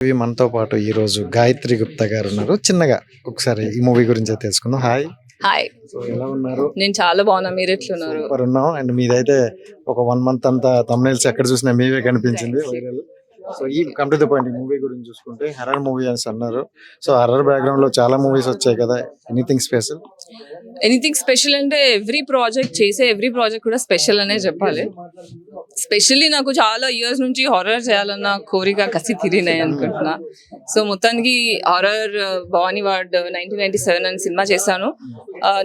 మనతో పాటు ఈరోజు గాయత్రి గుప్తా గారు ఉన్నారు. చిన్నగా ఒకసారి ఈ మూవీ గురించి తెలుసుకుందాం. హాయ్. హాయ్, సో ఎలా ఉన్నారు? నేను చాలా బాగున్నా. మీరు ఎట్లున్నారు? సూపర్ ఉన్నాం. అండ్ మీదైతే ఒక 1 మంత్ అంతా thumbnails ఎక్కడ చూసినా మీవే కనిపించింది వైరల్. సో ఈ కమ్ టు ద పాయింట్, ఈ మూవీ గురించి చూసుకుంటే హర్రర్ మూవీ అని అన్నారు. సో హర్రర్ బ్యాక్గ్రౌండ్ లో చాలా మూవీస్ వచ్చాయి కదా, ఎనీథింగ్ స్పెషల్? ఎనీథింగ్ స్పెషల్ అంటే ఎవ్రీ ప్రాజెక్ట్ కూడా స్పెషల్ అనే చెప్పాలి. స్పెషల్లీ నాకు చాలా ఇయర్స్ నుంచి హారర్ చేయాలన్న కోరిక కసి తీరినాయి అనుకుంటున్నా. సో మొత్తానికి హారర్ భవానీ వార్డ్ 1997 అని సినిమా చేశాను.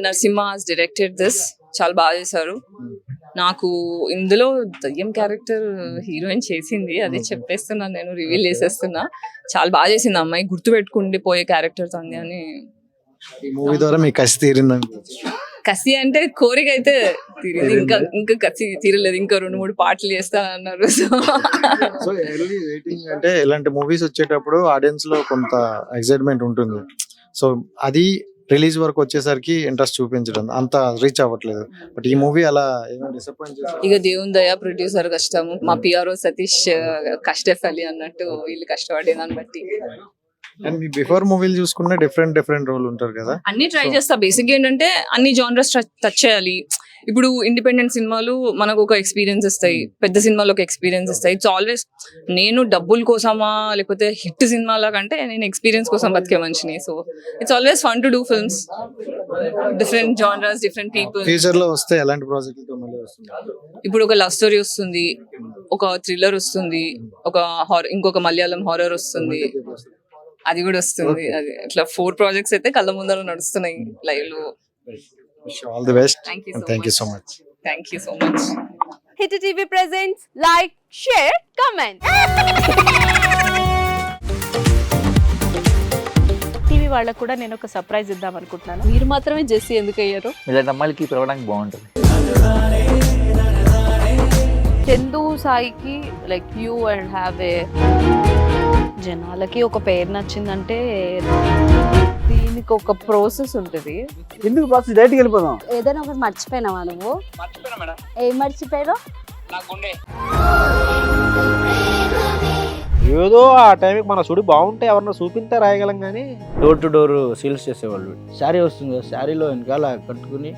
Narasimha has directed this. చాలా బాగా చేశారు. నాకు ఇందులో దయ్యం క్యారెక్టర్ హీరోయిన్ చేసింది, అదే చెప్పేస్తున్నాను, నేను రివీల్ చేసేస్తున్నా. చాలా బాగా చేసింది అమ్మాయి, గుర్తుపెట్టుకుండిపోయే క్యారెక్టర్ తనది అని. ఈ మూవీ ద్వారా మీకు కసి తీరింది? కసి అంటే కోరిక అయితే తీరింది, ఇంకా కసి తీరలేదు. ఇంకా 2-3 పాటలు చేస్తా అన్నారు. సో ఎర్లీ వెయిటింగ్ అంటే ఇలాంటి మూవీస్ వచ్చేటప్పుడు ఆడియన్స్ లో కొంత ఎక్సైట్మెంట్ ఉంటుంది. సో అది రిలీజ్ వరకు వచ్చేసరికి ఇంట్రెస్ట్ చూపించడం అంత రీచ్ అవ్వట్లేదు. బట్ ఈ మూవీ అలా ఏమైనా డిసప్పాయింట్ చేశారు? ఇక దేవుని దయ, ప్రొడ్యూసర్ కష్టము, మా పిఆర్ఓ సతీష్ కష్టఫలి అన్నట్టు వీళ్ళు కష్టపడే దాన్ని బట్టి. అండ్ మీ బిఫోర్ మూవీలు చూసుకున్న డిఫరెంట్ రోల్ ఉంటారు కదా, అన్ని ట్రై చేస్తా. బేసిక్ ఏంటంటే అన్ని జానరస్ టచ్ చేయాలి. ఇప్పుడు ఇండిపెండెంట్ సినిమాలు మనకు ఒక ఎక్స్పీరియన్స్ ఇస్తాయి, పెద్ద సినిమాలు ఒక ఎక్స్పీరియన్స్ ఇస్తాయి. ఇట్స్ ఆల్వేస్ నేను డబ్బుల కోసమా లేకపోతే హిట్ సినిమాల కంటే నేను ఎక్స్పీరియన్స్ కోసం బతికే మనిషిని. So it's always fun to do films, different genres, different people. Future లో వస్తే ఎలాంటి ప్రాజెక్టులతో మళ్ళీ వస్తుంది? ఇప్పుడు ఒక లవ్ స్టోరీ వస్తుంది, ఒక థ్రిల్లర్ వస్తుంది, ఒక ఇంకొక మలయాళం హారర్ వస్తుంది, అది కూడా వస్తుంది. అది ఇట్లా 4 ప్రాజెక్ట్స్ అయితే కళ్ళ ముందర నడుస్తున్నాయి లైవ్ లో. All the best. Thank you so much. Hit TV presents like, share, comment. TV వాళ్ళకు కూడా నేను ఒక సర్ప్రైజ్ ఇద్దాం అనుకుంటున్నాను. మీరు మాత్రమే జెస్సీ ఎందుకు అయ్యారు? ఇలాంటి అమ్మాయిలకి పిలవడానికి బాగుంటుంది. చందు సాయికి like you and have a, జనాలకి ఒక పేరు నచ్చిందంటే దీనికి ఒక ప్రాసెస్ ఉంటుంది. ఎందుకు ప్రాసెస్ డైరెక్ట్కి వెళ్ళిపోదాం. ఏదైనా ఒకటి మర్చిపోయినావా నువ్వు? ఏం మర్చిపోయావు? ఏదో ఆ టైంకి మన సుడి బాగుంటే ఎవరన్నా చూపిస్తే రాయగలం కానీ డోర్ టు డోర్ సేల్స్ చేసేవాళ్ళు. శారీ వస్తుంది, శారీలో వెనకాల కట్టుకుని